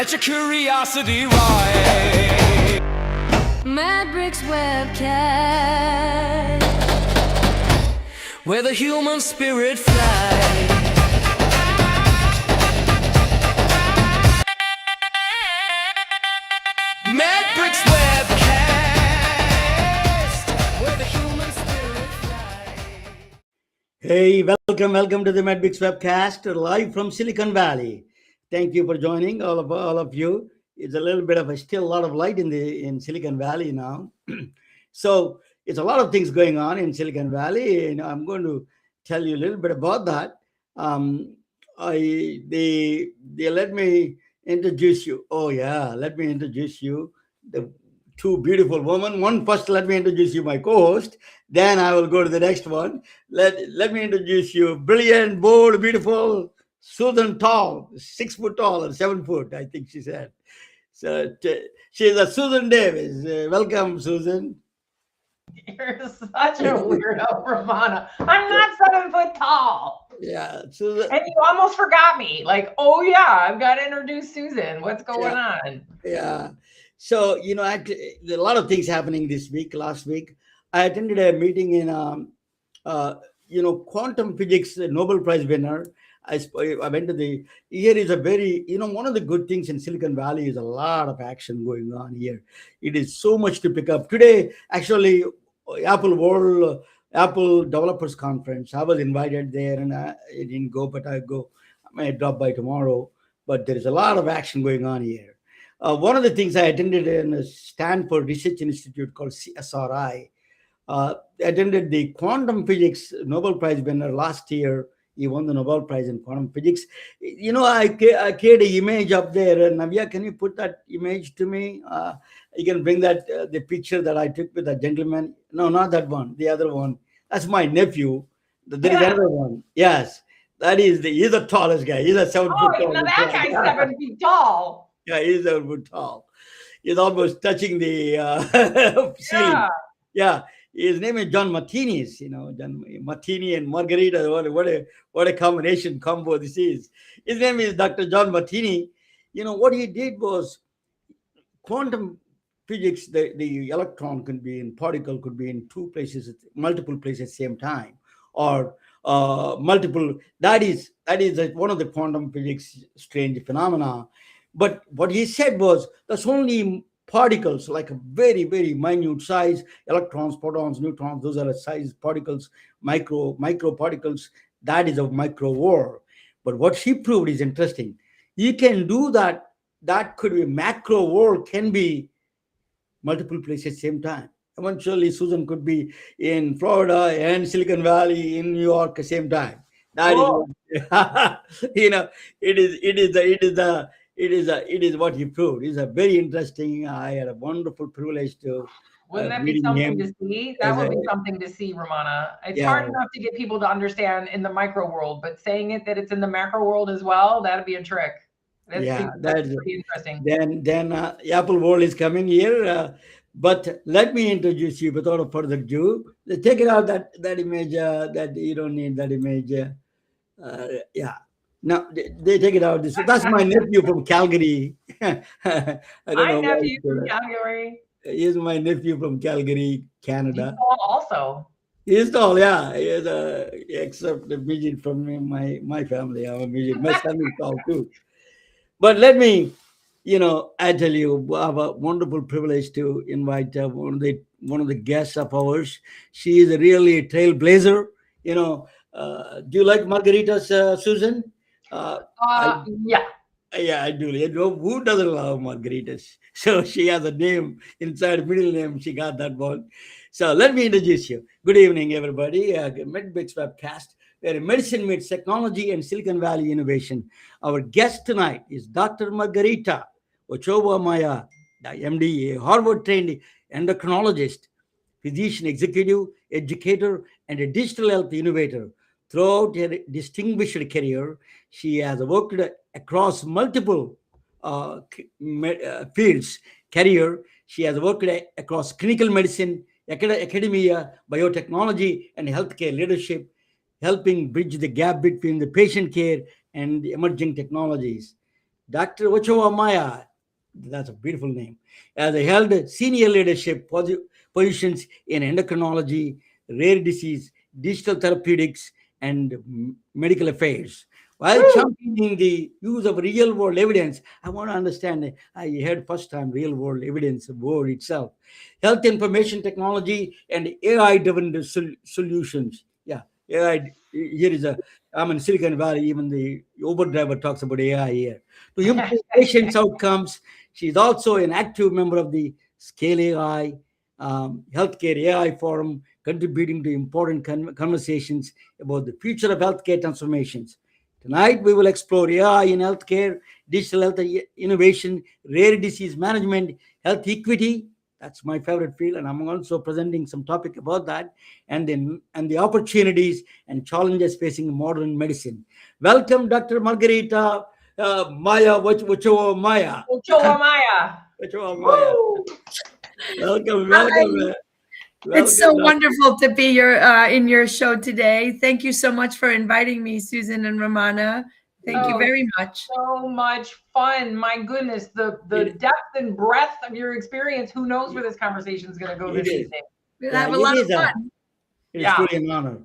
Let your curiosity rise. Matrix webcast, Where the human spirit flies. Matrix webcast. Where the human spirit flies. Hey, welcome to the MedBix webcast live from Silicon Valley. Thank you for joining, all of you. It's a little bit of still a lot of light in Silicon Valley now. So it's a lot of things going on in Silicon Valley, and I'm going to tell you a little bit about that. They let me introduce you. Oh yeah, let me introduce you the two beautiful women. One first, let me introduce you my co-host. Then I will go to the next one. Let me introduce you, brilliant, bold, beautiful Susan Tall, 6 foot tall or 7 foot, I think she said. So she's a Susan Davis. Welcome, Susan. You're such a weirdo, Ramona. I'm not 7 foot tall. Yeah, Susan. And you almost forgot me. Like, oh yeah, I've got to introduce Susan. What's going on? Yeah. So, there are a lot of things happening this week. Last week, I attended a meeting in, quantum physics Nobel Prize winner. I went to here is a very, one of the good things in Silicon Valley is a lot of action going on here. It is so much to pick up. Today, actually, Apple Developers Conference, I was invited there and I didn't go, but I may drop by tomorrow. But there is a lot of action going on here. One of the things I attended in a Stanford Research Institute called SRI, attended the quantum physics Nobel Prize winner last year. He won the Nobel Prize in quantum physics. I created an image up there. Navya, can you put that image to me? You can bring that, the picture that I took with that gentleman. No, not that one. The other one. That's my nephew. There is another one. Yes. He's the tallest guy. He's a 7 foot tall. Now that guy's 7 feet tall. Yeah, he's 7 foot tall. He's almost touching the ceiling. Yeah. His name is John Martinis, John Martini and Margarita. What a combo this is. His name is Dr. John Martini. What he did was quantum physics, the electron could be in particle, could be in multiple places at the same time, or multiple. That is one of the quantum physics strange phenomena. But what he said was that's only particles, like a very, very minute size, electrons, protons, neutrons, those are the size particles, micro particles. That is a micro world. But what she proved is interesting. You can do that. That could be macro world, can be multiple places at the same time. Eventually, Susan could be in Florida and Silicon Valley, in New York at the same time. That is, it is what he proved. It's a very interesting. I had a wonderful privilege to. Wouldn't that be something to see? That would be something to see, Ramona. It's hard enough to get people to understand in the micro world, but saying that it's in the macro world as well, that'd be a trick. That's pretty interesting. Then Apple World is coming here. But let me introduce you without further ado. Take it out that image. That you don't need that image. No, they take it out. That's my nephew from Calgary. I don't know. My nephew from Calgary. He's my nephew from Calgary, Canada. He's tall also. He's tall, yeah. He is except the midget from my family. I'm a midget. My son is tall too. But let me, I tell you, I have a wonderful privilege to invite one of the guests of ours. She is a really trailblazer. Do you like margaritas, Susan? Yeah. Yeah, I do. Who doesn't love margaritas? So she has a name inside, middle name. She got that one. So let me introduce you. Good evening, everybody. MedBix webcast, where medicine meets technology and Silicon Valley innovation. Our guest tonight is Dr. Margarita Ochoa-Maya, MD, a Harvard-trained endocrinologist, physician executive, educator, and a digital health innovator. Throughout her distinguished career, she has worked across multiple fields. She has worked across clinical medicine, academia, biotechnology, and healthcare leadership, helping bridge the gap between the patient care and the emerging technologies. Dr. Ochoa-Maya, that's a beautiful name, has held senior leadership positions in endocrinology, rare disease, digital therapeutics, and medical affairs. While Woo! championing the use of real world evidence, I want to understand. I heard first time real world evidence word itself. Health information technology and AI driven solutions. Yeah, AI. Here is a. I'm in Silicon Valley. Even the Uber driver talks about AI here to improve patients' outcomes. She's also an active member of the Scale AI Healthcare AI Forum, contributing to important conversations about the future of healthcare transformations. Tonight, we will explore AI in healthcare, digital health innovation, rare disease management, health equity. That's my favorite field, and I'm also presenting some topic about that, and the opportunities and challenges facing modern medicine. Welcome, Dr. Margarita Maya Ochoa-Maya. Ochoa-Maya. Ochoa-Maya. Woo! Welcome, Hi. welcome, It's so welcome, Doctor. wonderful to be your in your show today. Thank you so much for inviting me, Susan and Ramana. Thank you Oh, very much. so much fun. My goodness, the It, depth and breadth of your experience. Who knows where this conversation is going to go it this is. evening? We'll Yeah, have a it lot is of a. fun. It is Yeah. truly an honor.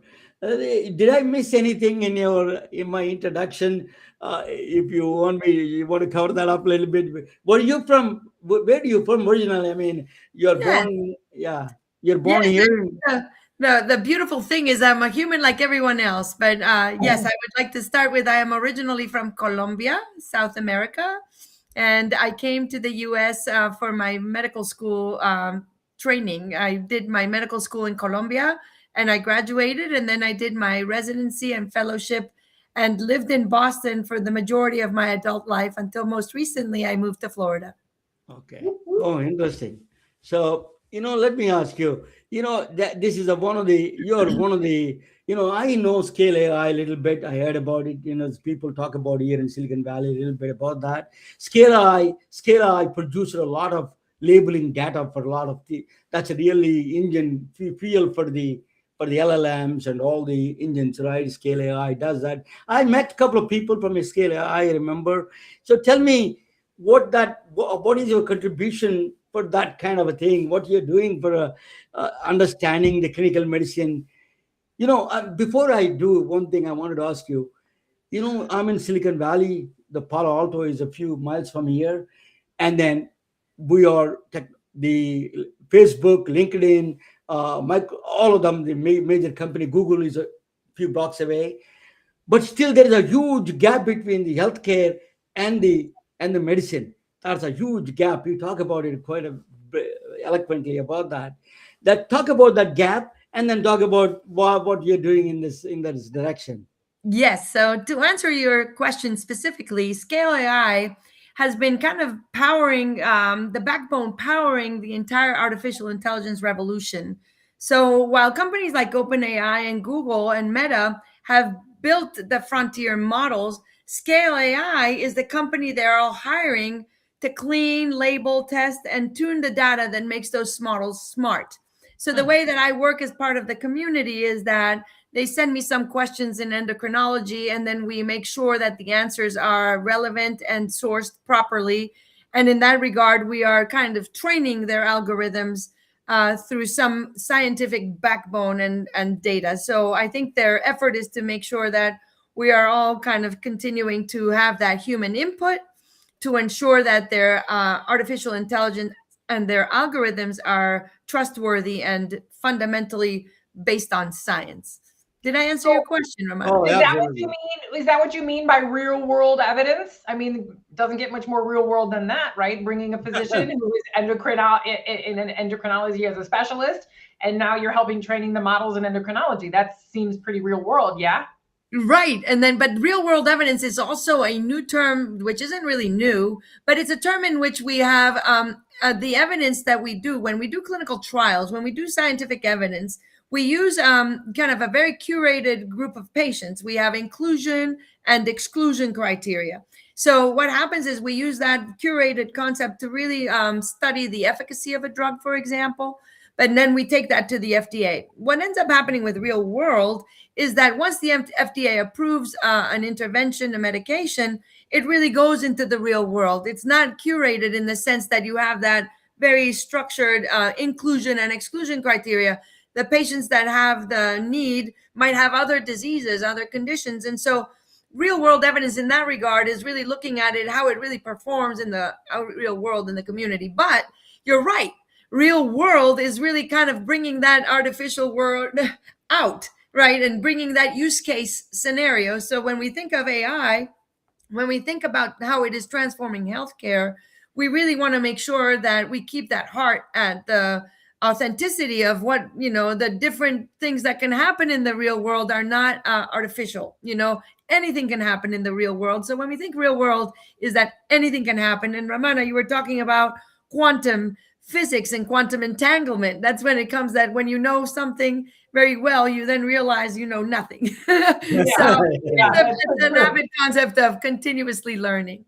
Did I miss anything in my introduction? If you want me, you want to cover that up a little bit. Where are you from? Where are you from originally? I mean, you're Yes, born. Yeah, you're born yes. here. The beautiful thing is I'm a human like everyone else. But yes, I would like to start with I am originally from Colombia, South America, and I came to the U.S. For my medical school training. I did my medical school in Colombia, and I graduated, and then I did my residency and fellowship, and lived in Boston for the majority of my adult life until most recently I moved to Florida. Okay. Oh, interesting. So, let me ask you, that this is one of the, you're one of the, I know Scale AI a little bit. I heard about it, people talk about here in Silicon Valley a little bit about that. Scale AI produces a lot of labeling data for a lot of that's a really engine feel for the LLMs and all the engines, right? Scale AI does that. I met a couple of people from Scale AI, I remember. So tell me, what is your contribution for that kind of a thing, what you're doing for understanding the clinical medicine. Before I do, one thing I wanted to ask you, I'm in Silicon Valley. The Palo Alto is a few miles from here, and then we are the Facebook, LinkedIn, all of them, the major company. Google is a few blocks away, but still there is a huge gap between the healthcare and the medicine. That's a huge gap. You talk about it quite eloquently about that talk about that gap, and then talk about what you're doing in this direction. Yes. So to answer your question specifically, Scale AI has been kind of powering the backbone, powering the entire artificial intelligence revolution. So while companies like OpenAI and Google and Meta have built the frontier models, Scale AI is the company they're all hiring to clean, label, test, and tune the data that makes those models smart. So the way that I work as part of the community is that they send me some questions in endocrinology, and then we make sure that the answers are relevant and sourced properly. And in that regard, we are kind of training their algorithms through some scientific backbone and data. So I think their effort is to make sure that we are all kind of continuing to have that human input to ensure that their artificial intelligence and their algorithms are trustworthy and fundamentally based on science. Did I answer your So question, Romana? Oh, is that what you absolutely. mean? Is that what you mean by real world evidence? I mean, it doesn't get much more real world than that, right? Bringing a physician who is in an endocrinology as a specialist, and now you're helping training the models in endocrinology. That seems pretty real world, yeah? Right. And then, but real world evidence is also a new term, which isn't really new, but it's a term in which we have the evidence that we do when we do clinical trials, when we do scientific evidence, we use kind of a very curated group of patients. We have inclusion and exclusion criteria. So what happens is we use that curated concept to really study the efficacy of a drug, for example, but then we take that to the FDA. What ends up happening with real world is that once the FDA approves an intervention, a medication, it really goes into the real world. It's not curated in the sense that you have that very structured inclusion and exclusion criteria. The patients that have the need might have other diseases, other conditions. And so real world evidence in that regard is really looking at it, how it really performs in the real world in the community. But you're right. Real world is really kind of bringing that artificial world out, right? And bringing that use case scenario. So when we think of AI, when we think about how it is transforming healthcare, we really want to make sure that we keep that heart at the authenticity of what, the different things that can happen in the real world are not artificial. Anything can happen in the real world. So when we think real world, is that anything can happen. And Ramana, you were talking about quantum physics and quantum entanglement. That's when it comes that when you know something very well, you then realize you know nothing. So it's an avid concept of continuously learning.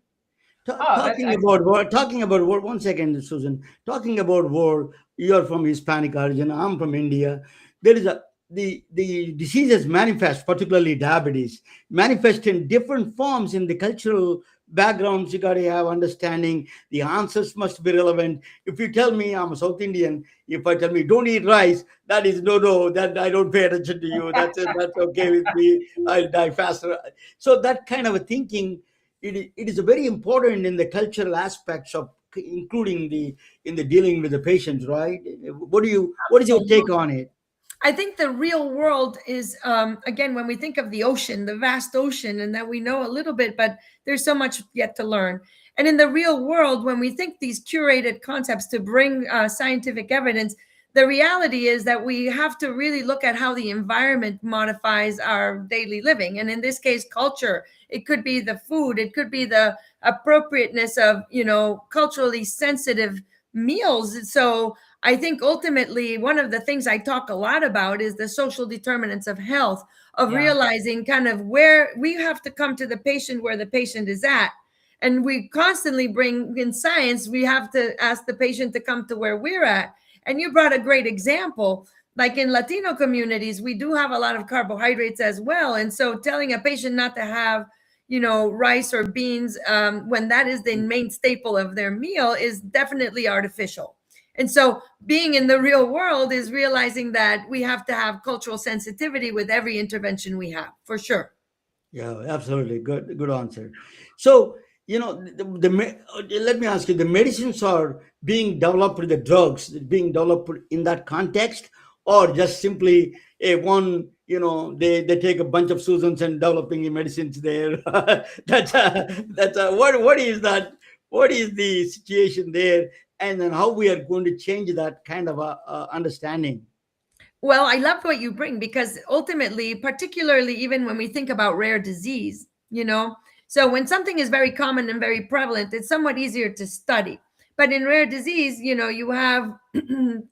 Talking about world, one second, Susan. Talking about world, you're from Hispanic origin, I'm from India. There is the diseases manifest, particularly diabetes, manifest in different forms in the cultural backgrounds. You got to have understanding. The answers must be relevant. If you tell me I'm a South Indian, if I tell me don't eat rice, that is no, that I don't pay attention to you. That's okay with me. I'll die faster. So that kind of a thinking, it is very important in the cultural aspects of including in the dealing with the patients, right? What is your take on it? I think the real world is, again, when we think of the ocean, the vast ocean, and that we know a little bit, but there's so much yet to learn. And in the real world, when we think these curated concepts to bring scientific evidence, the reality is that we have to really look at how the environment modifies our daily living. And in this case, culture. It could be the food. It could be the appropriateness of, culturally sensitive meals. So I think ultimately one of the things I talk a lot about is the social determinants of health, of realizing kind of where we have to come to the patient where the patient is at. And we constantly bring in science, we have to ask the patient to come to where we're at. And you brought a great example. Like in Latino communities, we do have a lot of carbohydrates as well. And so telling a patient not to have, rice or beans when that is the main staple of their meal is definitely artificial. And so being in the real world is realizing that we have to have cultural sensitivity with every intervention we have, for sure. Yeah, absolutely. Good answer. So, let me ask you, the medicines are being developed, the drugs being developed in that context, or just simply they take a bunch of Susans and developing medicines there. What is that? What is the situation there? And then how we are going to change that kind of understanding? Well, I love what you bring, because ultimately, particularly even when we think about rare disease, so when something is very common and very prevalent, it's somewhat easier to study. But in rare disease, you have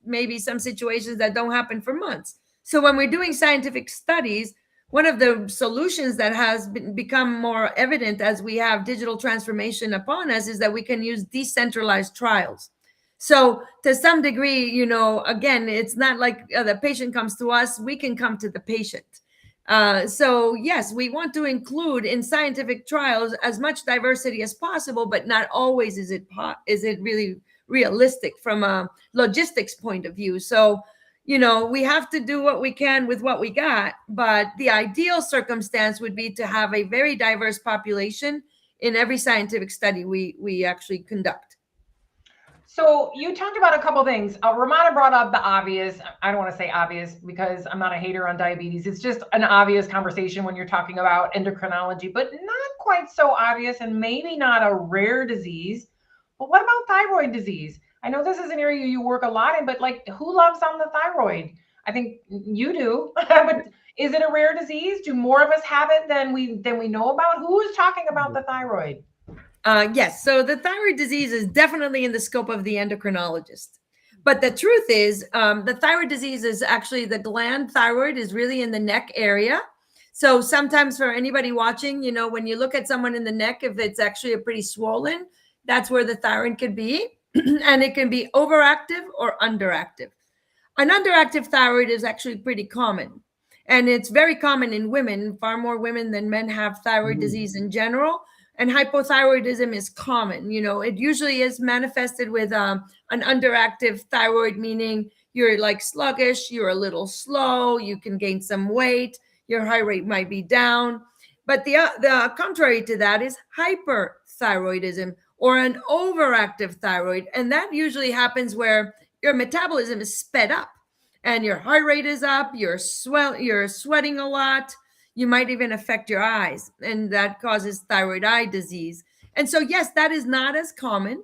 maybe some situations that don't happen for months. So when we're doing scientific studies, one of the solutions that has become more evident as we have digital transformation upon us is that we can use decentralized trials. So to some degree, again, it's not like the patient comes to us, we can come to the patient. So yes, we want to include in scientific trials as much diversity as possible, but not always is it really realistic from a logistics point of view. So, we have to do what we can with what we got, but the ideal circumstance would be to have a very diverse population in every scientific study we actually conduct. So you talked about a couple things. Ramana brought up the obvious. I don't want to say obvious because I'm not a hater on diabetes. It's just an obvious conversation when you're talking about endocrinology, but not quite so obvious and maybe not a rare disease. But what about thyroid disease? I know this is an area you work a lot in, but who loves on the thyroid? I think you do. But is it a rare disease? Do more of us have it than we know about? Who is talking about the thyroid? Yes. So the thyroid disease is definitely in the scope of the endocrinologist. But the truth is, the thyroid disease is actually the gland thyroid is really in the neck area. So sometimes for anybody watching, when you look at someone in the neck, if it's actually a pretty swollen, that's where the thyroid could be. And it can be overactive or underactive. An underactive thyroid is actually pretty common. And it's very common in women. Far more women than men have thyroid disease in general. and hypothyroidism is common. It usually is manifested with an underactive thyroid, meaning you're like sluggish, you're a little slow, you can gain some weight, your heart rate might be down. But the contrary to that is hyperthyroidism, or an overactive thyroid. And that usually happens where your metabolism is sped up and your heart rate is up, you're sweating a lot. You might even affect your eyes, and that causes thyroid eye disease. And so, yes, that is not as common.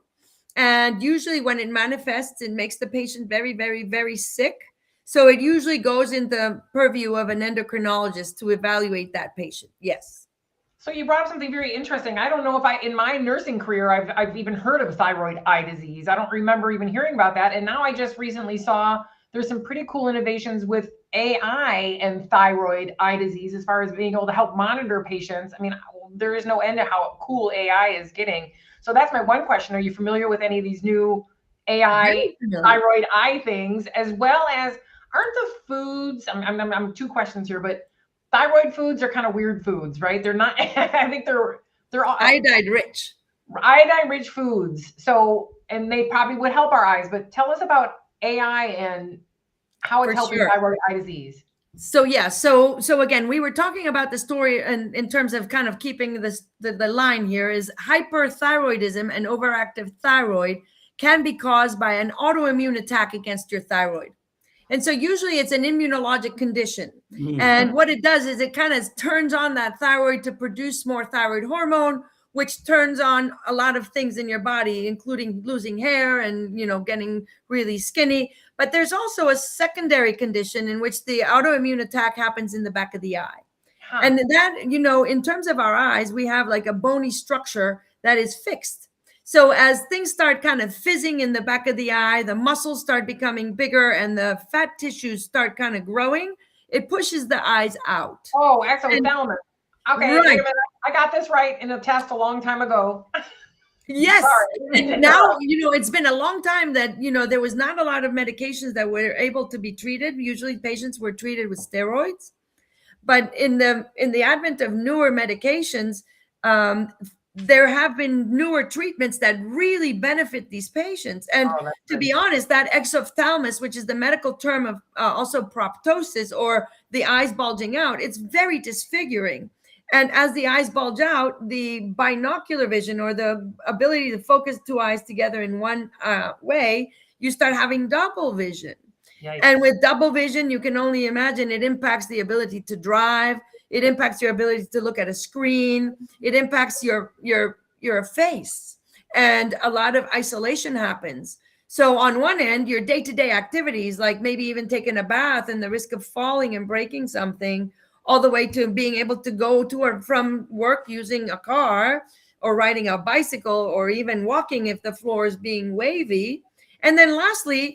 And usually when it manifests, it makes the patient very, very, very sick. So it usually goes into purview of an endocrinologist to evaluate that patient. Yes. So you brought up something very interesting. I don't know if in my nursing career, I've even heard of thyroid eye disease. I don't remember even hearing about that. And now I just recently saw there's some pretty cool innovations with AI and thyroid eye disease, as far as being able to help monitor patients. I mean, there is no end to how cool AI is getting. So that's my one question. Are you familiar with any of these new AI thyroid eye things, as well as, aren't the foods, I'm two questions here, but thyroid foods are kind of weird foods, right? They're not, I think they're all iodine rich foods. So, and they probably would help our eyes, but tell us about AI and how it's helping thyroid eye disease. So yeah, so again, we were talking about the story in terms of kind of keeping the line here is hyperthyroidism and overactive thyroid can be caused by an autoimmune attack against your thyroid. And so usually it's an immunologic condition. And what it does is it kind of turns on that thyroid to produce more thyroid hormone, which turns on a lot of things in your body, including losing hair and, getting really skinny. But there's also a secondary condition in which the autoimmune attack happens in the back of the eye. And that, in terms of our eyes, we have like a bony structure that is fixed. So as things start kind of fizzing in the back of the eye, the muscles start becoming bigger and the fat tissues start kind of growing, it pushes the eyes out. Oh, exophthalmos. Okay, right. Wait a minute. I got this right in a test a long time ago. Yes. And now, it's been a long time that, there was not a lot of medications that were able to be treated. Usually patients were treated with steroids. But in the advent of newer medications, there have been newer treatments that really benefit these patients. And to be honest, that exophthalmos, which is the medical term of also proptosis, or the eyes bulging out, it's very disfiguring. And as the eyes bulge out, the binocular vision, or the ability to focus two eyes together in one way, you start having double vision. Yikes. And with double vision, you can only imagine it impacts the ability to drive. It impacts your ability to look at a screen. It impacts your face, and a lot of isolation happens. So on one end, your day-to-day activities, like maybe even taking a bath and the risk of falling and breaking something, all the way to being able to go to or from work using a car or riding a bicycle, or even walking if the floor is being wavy. And then lastly,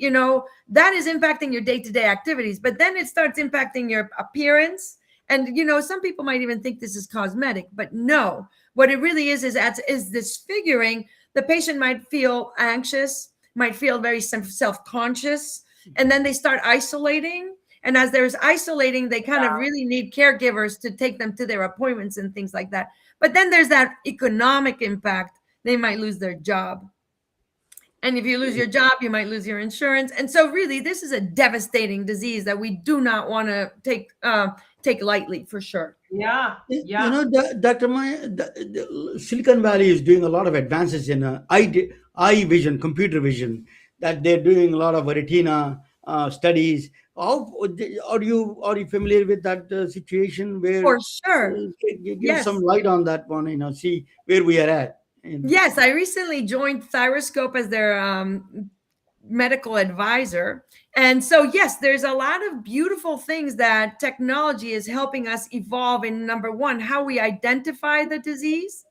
that is impacting your day-to-day activities, but then it starts impacting your appearance. And, some people might even think this is cosmetic, but no, what it really is disfiguring. The patient might feel anxious, might feel very self-conscious, and then they start isolating. And as there's isolating, they kind of really need caregivers to take them to their appointments and things like that. But then there's that economic impact. They might lose their job. And if you lose your job, you might lose your insurance. And so really, this is a devastating disease that we do not want to take lightly, for sure. Yeah. Dr. Maya, the Silicon Valley is doing a lot of advances in eye vision, computer vision, that they're doing a lot of retina studies. Are you familiar with that situation? Where, for sure, give some light on that one, see where we are at. Yes, I recently joined Thyroscope as their medical advisor. And so, yes, there's a lot of beautiful things that technology is helping us evolve in. Number one, how we identify the disease,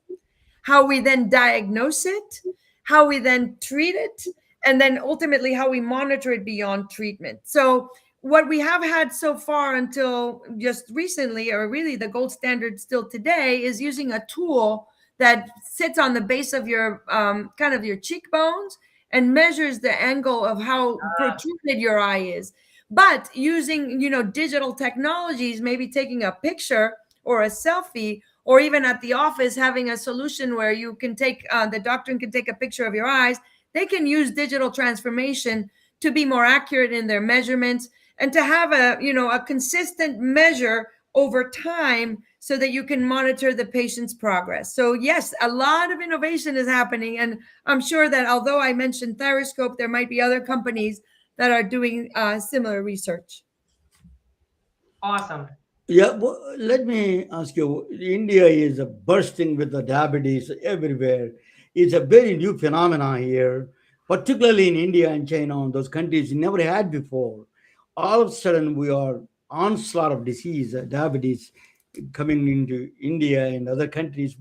how we then diagnose it, how we then treat it, and then ultimately how we monitor it beyond treatment. So what we have had so far until just recently, or really the gold standard still today, is using a tool that sits on the base of your kind of your cheekbones and measures the angle of how protruded your eye is. But using, digital technologies, maybe taking a picture or a selfie, or even at the office, having a solution where you can take, the doctor can take a picture of your eyes. They can use digital transformation to be more accurate in their measurements and to have a consistent measure over time so that you can monitor the patient's progress. So yes, a lot of innovation is happening. And I'm sure that although I mentioned Theroscope, there might be other companies that are doing similar research. Awesome. Yeah, well, let me ask you. India is bursting with the diabetes everywhere. It's a very new phenomenon here, particularly in India and China, those countries never had before. All of a sudden, we are onslaught of disease, diabetes, coming into India and other countries.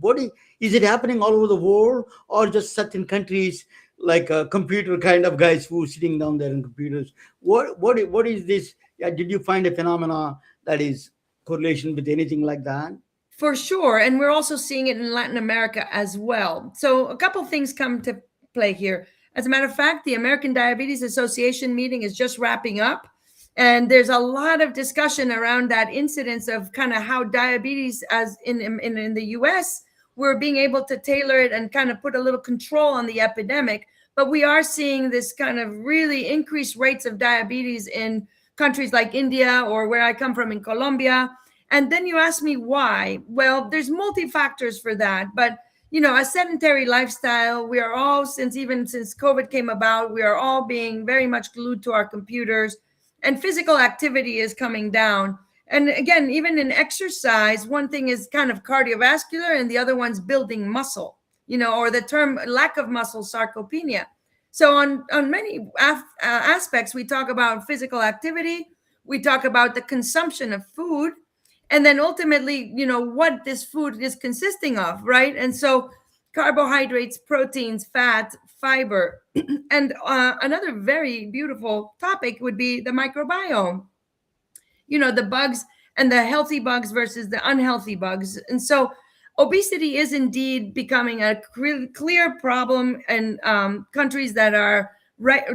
Is it happening all over the world, or just certain countries like computer kind of guys who are sitting down there in computers? What is this? Yeah, did you find a phenomena that is correlation with anything like that? For sure. And we're also seeing it in Latin America as well. So a couple things come to play here. As a matter of fact, the American Diabetes Association meeting is just wrapping up. And there's a lot of discussion around that incidence of kind of how diabetes, as in the US, we're being able to tailor it and kind of put a little control on the epidemic. But we are seeing this kind of really increased rates of diabetes in countries like India, or where I come from in Colombia. And then you ask me why. Well, there's multi-factors for that. But, a sedentary lifestyle, we are all, since COVID came about, we are all being very much glued to our computers, and physical activity is coming down. And again, even in exercise, one thing is kind of cardiovascular and the other one's building muscle, or the term lack of muscle sarcopenia. So on many aspects, we talk about physical activity, we talk about the consumption of food, and then ultimately, what this food is consisting of, right? And so carbohydrates, proteins, fat, fiber. And another very beautiful topic would be the microbiome, the bugs and the healthy bugs versus the unhealthy bugs. And so obesity is indeed becoming a clear problem in countries that are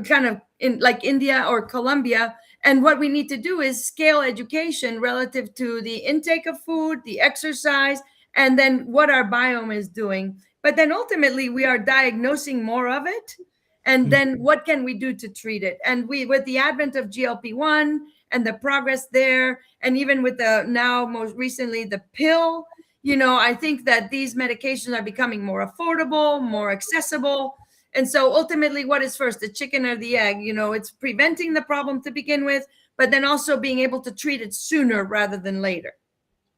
kind of in like India or Colombia. And what we need to do is scale education relative to the intake of food, the exercise, and then what our biome is doing. But then ultimately we are diagnosing more of it. And then what can we do to treat it? And with the advent of GLP-1 and the progress there, and even with the now most recently the pill, I think that these medications are becoming more affordable, more accessible. And so ultimately, what is first, the chicken or the egg? It's preventing the problem to begin with, but then also being able to treat it sooner rather than later.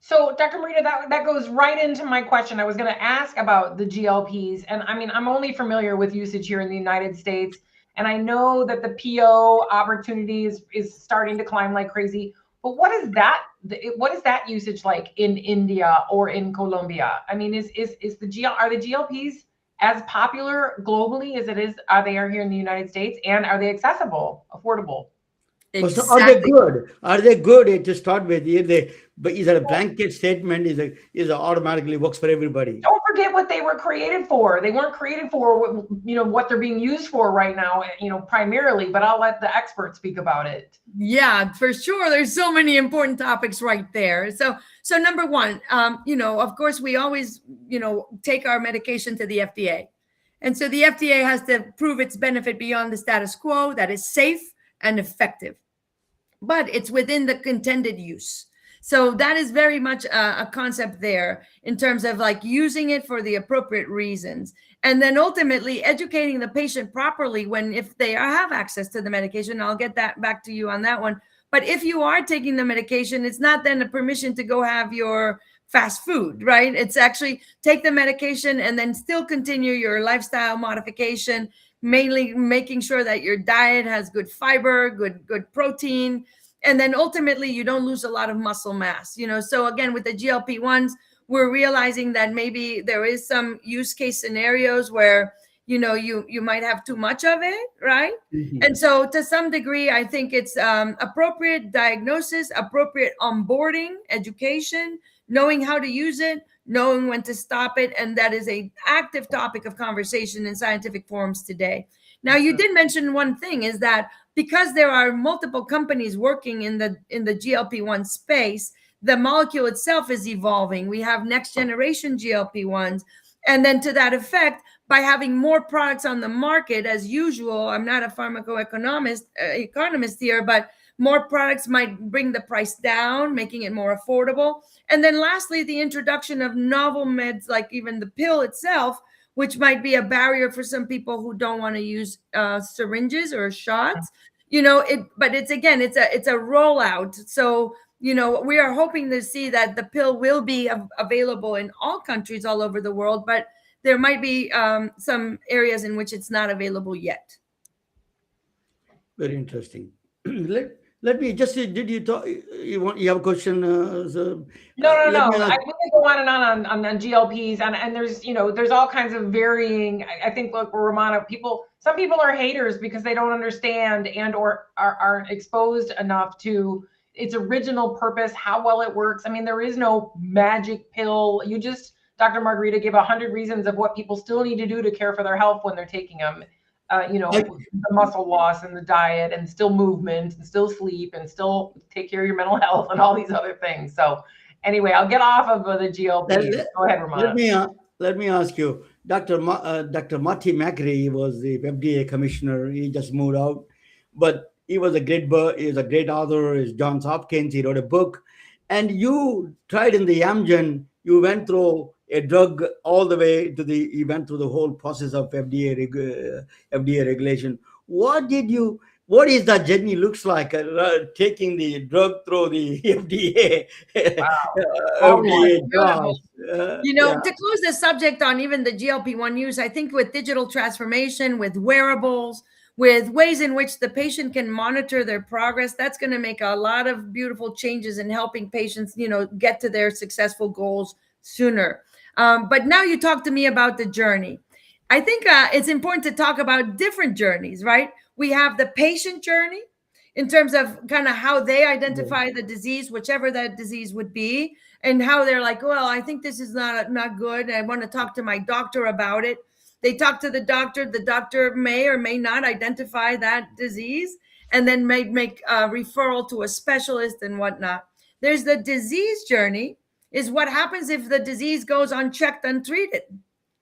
So, Dr. Margarita, that goes right into my question. I was going to ask about the GLPs. And I mean, I'm only familiar with usage here in the United States. And I know that the PO opportunity is starting to climb like crazy. But what is that usage like in India or in Colombia? I mean, are the GLPs as popular globally as are they here in the United States? And are they accessible, affordable? Exactly. So are they good? Are they good to start with? But is that a blanket statement? Is it automatically works for everybody? Don't forget what they were created for. They weren't created for what they're being used for right now, primarily. But I'll let the experts speak about it. Yeah, for sure. There's so many important topics right there. So number one, of course, we always take our medication to the FDA, and so the FDA has to prove its benefit beyond the status quo, that is safe and effective, but it's within the intended use. So that is very much a concept there in terms of like using it for the appropriate reasons. And then ultimately educating the patient properly if they have access to the medication. I'll get that back to you on that one. But if you are taking the medication, it's not then a permission to go have your fast food, right? It's actually take the medication and then still continue your lifestyle modification, mainly making sure that your diet has good fiber, good protein, and then ultimately you don't lose a lot of muscle mass. So again, with the GLP-1s, we're realizing that maybe there is some use case scenarios where you might have too much of it, right? Mm-hmm. And so to some degree, I think it's appropriate diagnosis, appropriate onboarding, education, knowing how to use it, knowing when to stop it. And that is an active topic of conversation in scientific forums today. Now, you did mention one thing is that because there are multiple companies working in the GLP-1 space, the molecule itself is evolving. We have next generation GLP-1s. And then to that effect, by having more products on the market, as usual, I'm not a economist here, but more products might bring the price down, making it more affordable. And then lastly, the introduction of novel meds, like even the pill itself, which might be a barrier for some people who don't want to use syringes or shots. But it's a rollout. So, we are hoping to see that the pill will be available in all countries all over the world, but there might be some areas in which it's not available yet. Very interesting. Let me just say, did you talk? You have a question? No. I really go on and on GLPs, and there's all kinds of varying. I think, look, Romana, some people are haters because they don't understand and or aren't exposed enough to its original purpose, how well it works. I mean, there is no magic pill. Dr. Margarita gave 100 reasons of what people still need to do to care for their health when they're taking them. The muscle loss and the diet and still movement and still sleep and still take care of your mental health and all these other things. So anyway, I'll get off of the GLP. Go ahead, Romana. Let me ask you, Dr. Marty Macri was the FDA commissioner. He just moved out, but he was a great author. He's Johns Hopkins. He wrote a book, and you tried in the Amgen. You went through a drug all the way to you went through the whole process of FDA regulation. What is that journey looks like, taking the drug through the FDA? Wow. To close the subject on even the GLP-1 use, I think with digital transformation, with wearables, with ways in which the patient can monitor their progress, that's going to make a lot of beautiful changes in helping patients, get to their successful goals sooner. But now you talk to me about the journey. I think it's important to talk about different journeys, right? We have the patient journey in terms of kind of how they identify the disease, whichever that disease would be, and how they're like, well, I think this is not good. I want to talk to my doctor about it. They talk to the doctor. The doctor may or may not identify that disease and then may make a referral to a specialist and whatnot. There's the disease journey, is what happens if the disease goes unchecked, untreated.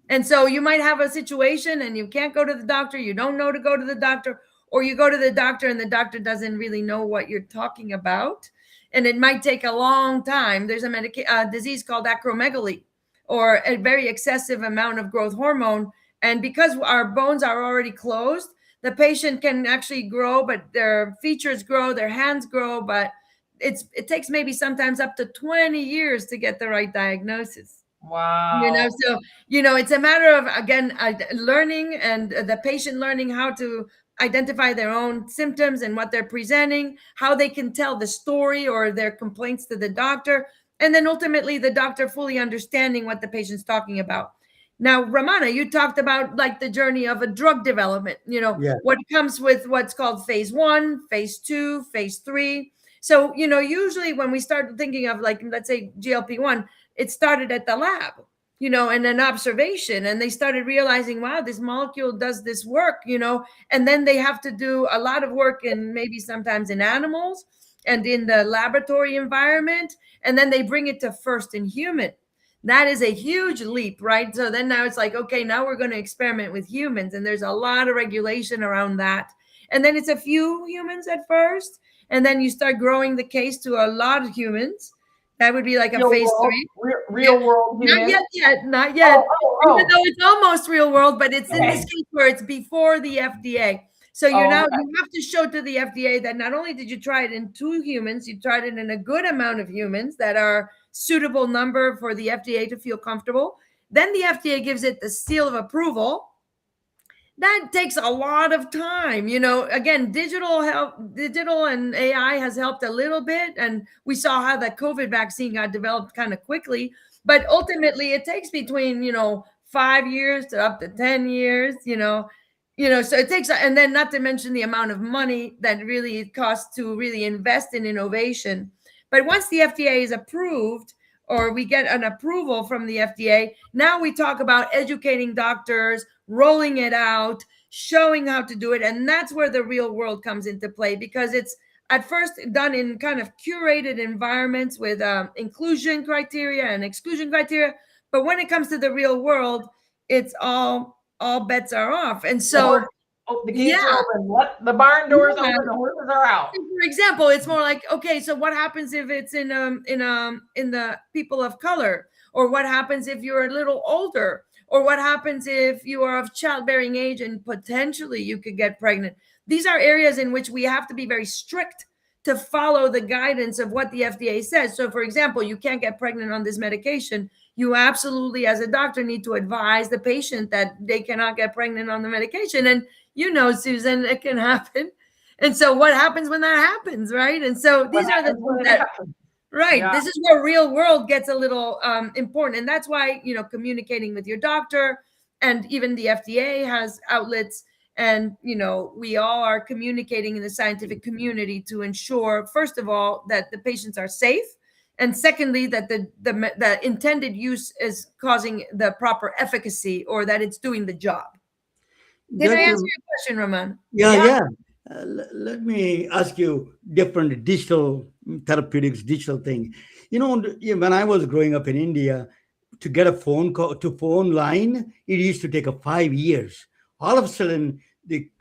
And so you might have a situation and you can't go to the doctor, you don't know to go to the doctor, or you go to the doctor and the doctor doesn't really know what you're talking about. And it might take a long time. There's a disease called acromegaly, or a very excessive amount of growth hormone. And because our bones are already closed, the patient can actually grow, but their features grow, their hands grow, but it takes maybe sometimes up to 20 years to get the right diagnosis. Wow. So it's a matter of, again, learning, and the patient learning how to identify their own symptoms and what they're presenting, how they can tell the story or their complaints to the doctor, and then ultimately the doctor fully understanding what the patient's talking about. Now, Romana, you talked about like the journey of a drug development, what comes with what's called phase 1, phase 2, phase 3. So, usually when we start thinking of, like, let's say GLP-1, it started at the lab, in an observation, and they started realizing, wow, this molecule does this work, and then they have to do a lot of work in maybe sometimes in animals and in the laboratory environment, and then they bring it to first in human. That is a huge leap, right? So then now it's like, okay, now we're going to experiment with humans, and there's a lot of regulation around that. And then it's a few humans at first, and then you start growing the case to a lot of humans. That would be like a phase 3. Real world humans. Not yet. Oh. Even though it's almost real world, but it's in this case where it's before the FDA. So you have to show to the FDA that not only did you try it in 2 humans, you tried it in a good amount of humans that are suitable number for the FDA to feel comfortable. Then the FDA gives it the seal of approval. That takes a lot of time. Again, digital and AI has helped a little bit. And we saw how the COVID vaccine got developed kind of quickly. But ultimately, it takes between, 5 years to up to 10 years, so it takes, and then not to mention the amount of money that really it costs to really invest in innovation. But once the FDA is approved, or we get an approval from the FDA, now we talk about educating doctors, rolling it out, showing how to do it. And that's where the real world comes into play, because it's at first done in kind of curated environments with inclusion criteria and exclusion criteria. But when it comes to the real world, it's all bets are off. And so the gates are open. What the barn doors open, the horses are out. For example, it's more like, okay, so what happens if it's in the people of color, or what happens if you're a little older, or what happens if you are of childbearing age and potentially you could get pregnant. These are areas in which we have to be very strict to follow the guidance of what the FDA says. So, for example, you can't get pregnant on this medication. You absolutely, as a doctor, need to advise the patient that they cannot get pregnant on the medication. And Susan, it can happen. And so what happens when that happens, right? And so these are the things that, right. Yeah. This is where real world gets a little important. And that's why, communicating with your doctor, and even the FDA has outlets, and, we all are communicating in the scientific community to ensure, first of all, that the patients are safe. And secondly, that the intended use is causing the proper efficacy, or that it's doing the job. Did I answer your question, Roman? Yeah. Let me ask you different digital therapeutics, digital thing. When I was growing up in India, to get a phone line, it used to take 5 years. All of a sudden,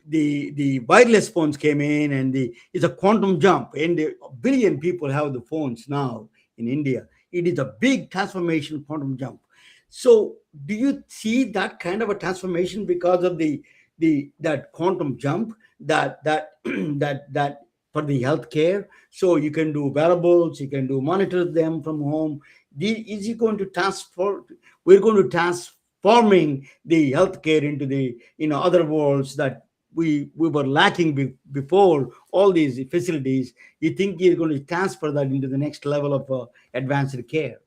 the wireless phones came in, and it's a quantum jump, and a billion people have the phones now in India. It is a big transformation, quantum jump. So, do you see that kind of a transformation because of that quantum jump that for the healthcare? So you can do wearables, you can monitor them from home. Is it going to transform? We're going to transforming the healthcare into the other worlds that we were lacking before all these facilities. You think you're going to transfer that into the next level of advanced care?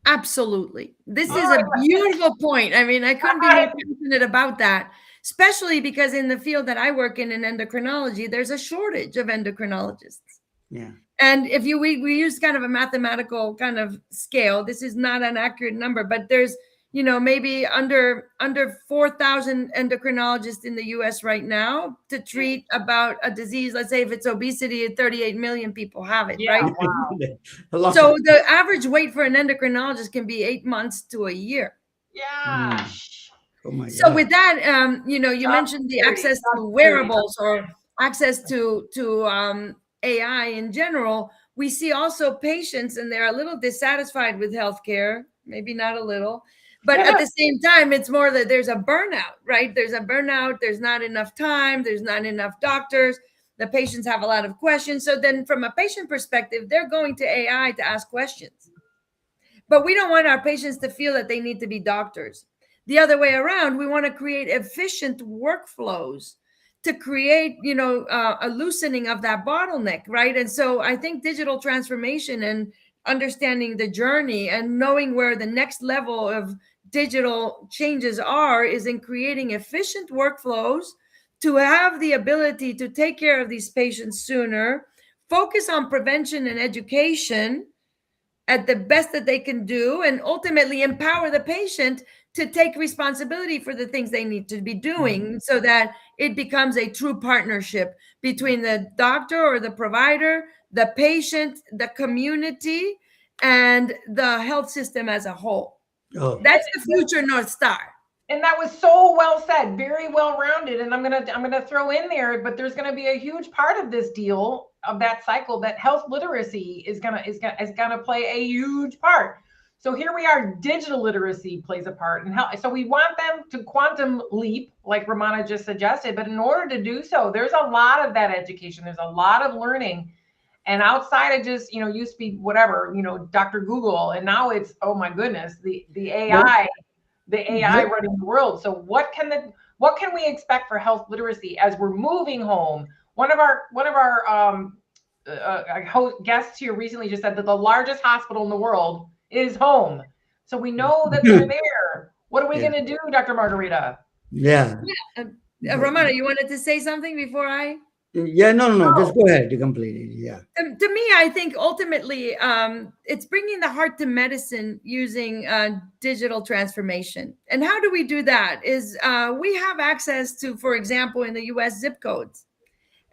Absolutely. This is a beautiful point. I mean, I couldn't be more passionate about that, especially because in the field that I work in endocrinology, there's a shortage of endocrinologists. Yeah. And if we use kind of a mathematical kind of scale, this is not an accurate number, but there's, maybe under 4,000 endocrinologists in the US right now to treat about a disease. Let's say if it's obesity, 38 million people have it, right? Wow. So the average wait for an endocrinologist can be 8 months to a year. Yeah. Oh my so God. With that, you mentioned the access to wearables or access to AI in general. We see also patients, and they're a little dissatisfied with healthcare, maybe not a little, but at the same time, it's more that there's a burnout, right? There's a burnout. There's not enough time. There's not enough doctors. The patients have a lot of questions. So then from a patient perspective, they're going to AI to ask questions. But we don't want our patients to feel that they need to be doctors. The other way around, we want to create efficient workflows to create, a loosening of that bottleneck, right? And so I think digital transformation and understanding the journey and knowing where the next level of digital changes is in creating efficient workflows to have the ability to take care of these patients sooner, focus on prevention and education at the best that they can do, and ultimately empower the patient to take responsibility for the things they need to be doing, so that it becomes a true partnership between the doctor or the provider, the patient, the community, and the health system as a whole. Oh. That's the future North Star. And that was so well said, very well rounded. And I'm gonna throw in there, but there's gonna be a huge part of this deal, of that cycle, that health literacy is gonna play a huge part. So here we are, digital literacy plays a part, and so we want them to quantum leap, like Romana just suggested. But in order to do so, there's a lot of that education. There's a lot of learning. And outside of just, used to be whatever, Dr. Google, and now it's, oh my goodness, the AI. The AI running the world. So what can we expect for health literacy as we're moving home? One of our guests here recently just said that the largest hospital in the world is home. So we know that they're there. What are we going to do, Dr. Margarita? Yeah. Romana, you wanted to say something before I? Yeah, no. Just go ahead to complete it. Yeah. To me, I think ultimately it's bringing the heart to medicine using digital transformation. And how do we do that? Is we have access to, for example, in the US, zip codes.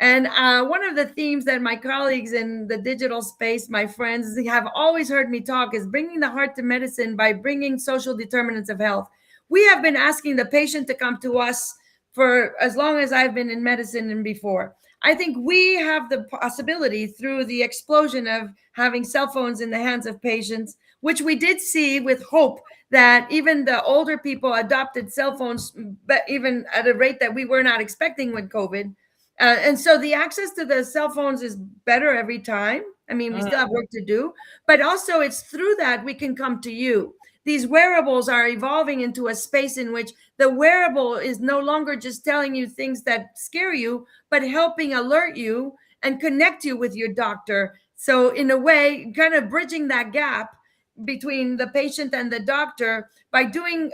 And one of the themes that my colleagues in the digital space, my friends, have always heard me talk is bringing the heart to medicine by bringing social determinants of health. We have been asking the patient to come to us for as long as I've been in medicine and before. I think we have the possibility through the explosion of having cell phones in the hands of patients, which we did see with hope that even the older people adopted cell phones, but even at a rate that we were not expecting with COVID. And so the access to the cell phones is better every time. I mean, we still have work to do, but also it's through that we can come to you. These wearables are evolving into a space in which the wearable is no longer just telling you things that scare you, but helping alert you and connect you with your doctor. So, in a way, kind of bridging that gap between the patient and the doctor by doing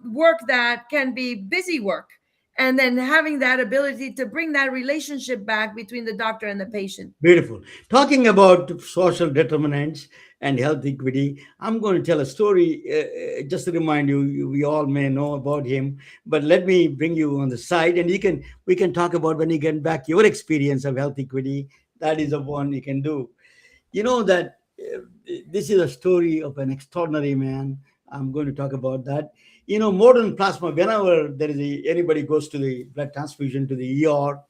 work that can be busy work, and then having that ability to bring that relationship back between the doctor and the patient. Beautiful. Talking about social determinants and health equity, I'm going to tell a story just to remind you. We all may know about him, but let me bring you on the side, and we can talk about when you get back your experience of health equity. That is the one you can do. You know that this is a story of an extraordinary man. I'm going to talk about that. You know, modern plasma. Whenever anybody goes to the blood transfusion to the ER,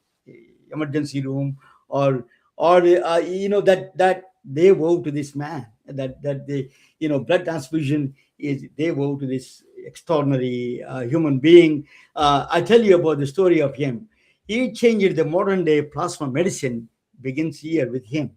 emergency room, or you know that they vow to this man, that they, you know, blood transfusion is, they vow to this extraordinary human being. I tell you about the story of him. He changed the modern day plasma medicine. Begins here with him.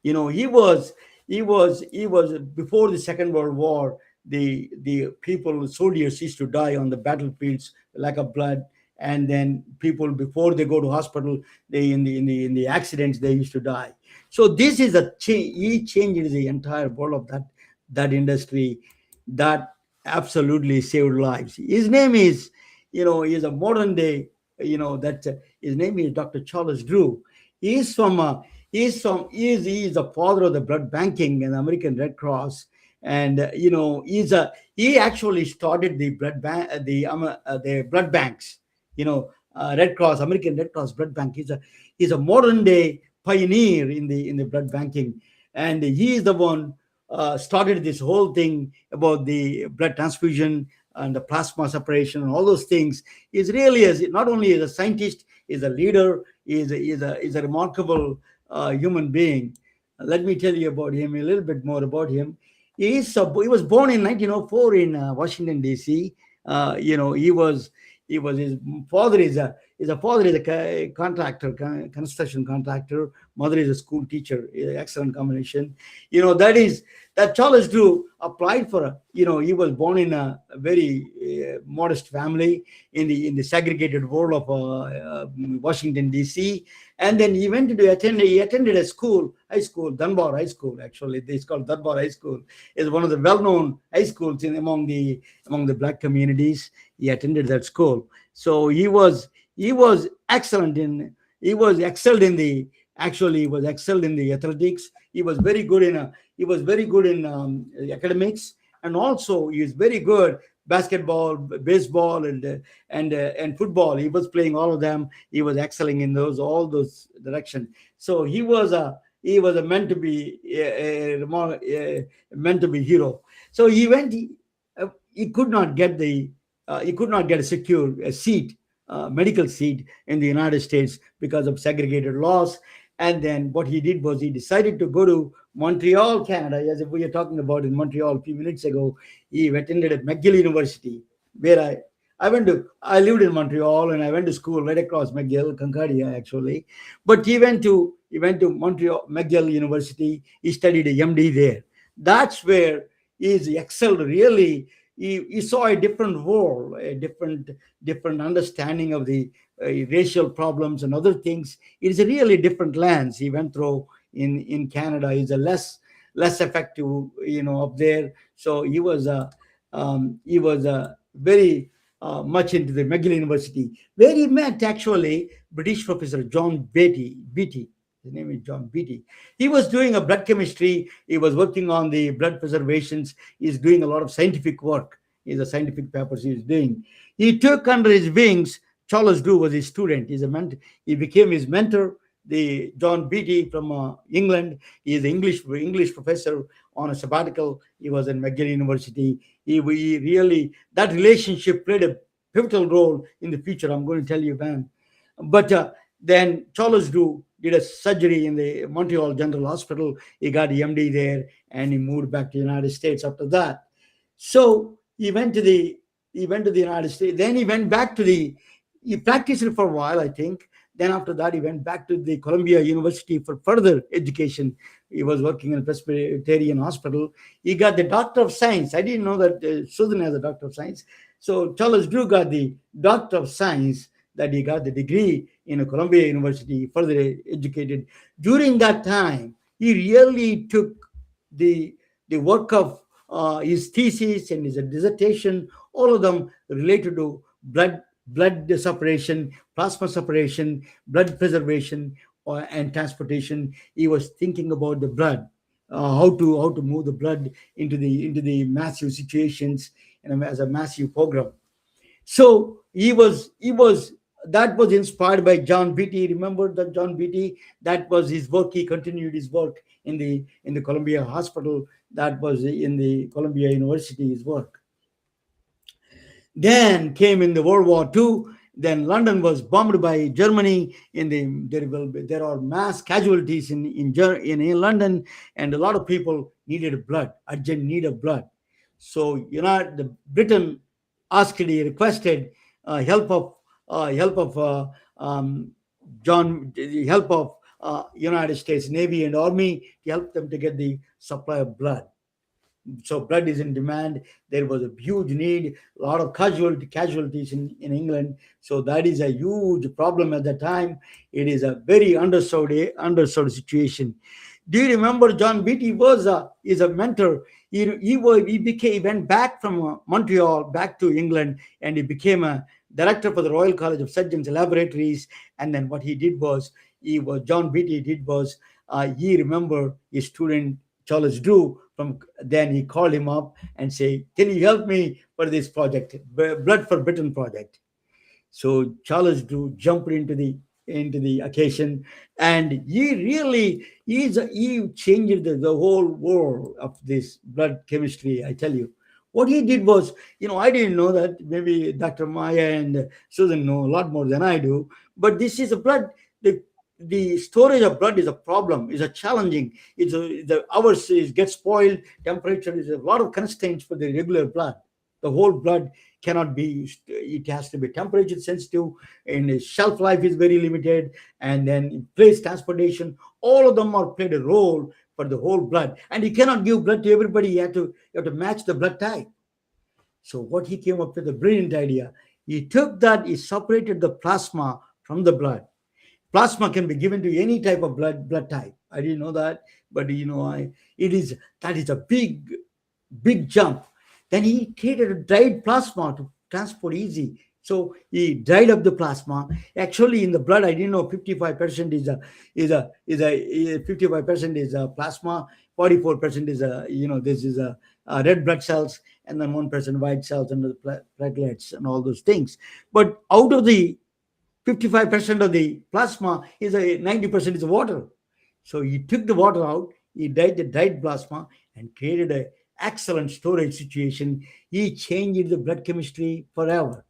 You know, he was before the Second World War. The people, soldiers, used to die on the battlefields, lack of blood. And then people, before they go to hospital, they in the accidents, they used to die. So this is a change. He changed the entire world of that industry. That absolutely saved lives. His name is, you know, he is a modern day, you know, that his name is Dr. Charles Drew. He is from he is the father of the blood banking and American Red Cross. And you know, he actually started the the blood banks. You know, Red Cross, American Red Cross blood bank. He's a modern day pioneer in the blood banking. And he is the one started this whole thing about the blood transfusion and the plasma separation and all those things. Is really, as not only as a scientist, is a leader, is a remarkable human being. Let me tell you about him, a little bit more about him. He was born in 1904 in Washington D.C. You know, he was his father is a contractor, construction contractor. Mother is a school teacher. Excellent combination. You know, that Charles Drew applied for you know, he was born in a very modest family in the segregated world of Washington D.C. And then he went to attend. He attended a school, high school, Dunbar High School. Actually, it's called Dunbar High School. It's one of the well-known high schools among the black communities. He attended that school. So he was excellent in he was excelled in the actually he was excelled in the athletics. He was very good in academics. And also he is very good basketball, baseball, and football. He was playing all of them. He was excelling in all those directions. So he was a meant to be hero. So he could not get a secure seat, medical seat in the United States because of segregated laws. And then what he did was he decided to go to Montreal, Canada, as we were talking about in Montreal a few minutes ago. He attended at McGill University, where I lived in Montreal, and I went to school right across McGill, Concordia, actually. But he went to Montreal, McGill University. He studied a MD there. That's where he excelled really. He saw a different world, a different understanding of the racial problems and other things. It is a really different lens he went through in Canada. Is a less effective, you know, up there. So he was very much into the McGill University, where he met actually British professor John Beatty. His name is John Beatty. He was doing a blood chemistry. He was working on the blood preservations. He's doing a lot of scientific work. The scientific papers he's doing. He took under his wings Charles Drew was his student. He's a mentor. He became his mentor. The John Beatty from England. He is an English professor on a sabbatical. He was at McGill University. He really, that relationship played a pivotal role in the future. I'm going to tell you, man. But then Charles Drew did a surgery in the Montreal General Hospital. He got the MD there, and he moved back to the United States after that. So he went to the United States. Then he went back to he practiced it for a while, I think. Then after that, he went back to the Columbia University for further education. He was working in a Presbyterian hospital. He got the Doctor of Science. I didn't know that Susan has a Doctor of Science. So Charles Drew got the Doctor of Science, that he got the degree in a Columbia University, further educated. During that time, he really took the work of his thesis and his dissertation, all of them related to blood separation, plasma separation, blood preservation, and transportation. He was thinking about the blood, how to move the blood into the massive situations, and as a massive program. So he was that was inspired by John Beatty. Remember that John Beatty? That was his work. He continued his work in the Columbia Hospital. That was in the Columbia University. His work. Then came in the World War II. Then London was bombed by Germany. There are mass casualties in London, and a lot of people needed blood, urgent need of blood. So the Britain requested help of the help of United States Navy and Army to help them to get the supply of blood. So blood is in demand. There was a huge need, a lot of casualties in England. So that is a huge problem at the time. It is a very underserved situation. Do you remember John Beatty is a mentor? He went back from Montreal back to England, and he became a director for the Royal College of Surgeons Laboratories. And then what John Beatty did was, he remembered his student Charles Drew. From then he called him up and say, "Can you help me for this project, Blood for Britain project?" So Charles Drew jumped into the occasion, and he changed the whole world of this blood chemistry. I tell you, what he did was, I didn't know that. Maybe Dr. Maya and Susan know a lot more than I do. But this is a blood. The storage of blood is a problem, is a challenging. The hours gets spoiled. Temperature is a lot of constraints for the regular blood. The whole blood cannot be. It has to be temperature sensitive, and its shelf life is very limited. And then place transportation. All of them are played a role for the whole blood. And you cannot give blood to everybody. You have to match the blood type. So what he came up with a brilliant idea. He took that. He separated the plasma from the blood. Plasma can be given to any type of blood type. I didn't know that, but that is a big jump. Then he created a dried plasma to transport easy. So he dried up the plasma. Actually, in the blood, I didn't know 55% is 55% is plasma, 44% is this is red blood cells, and then 1% white cells and the platelets and all those things. But out of the 55% of the plasma is 90% is water. So he took the water out, he dyed the dried plasma, and created an excellent storage situation. He changed the blood chemistry forever.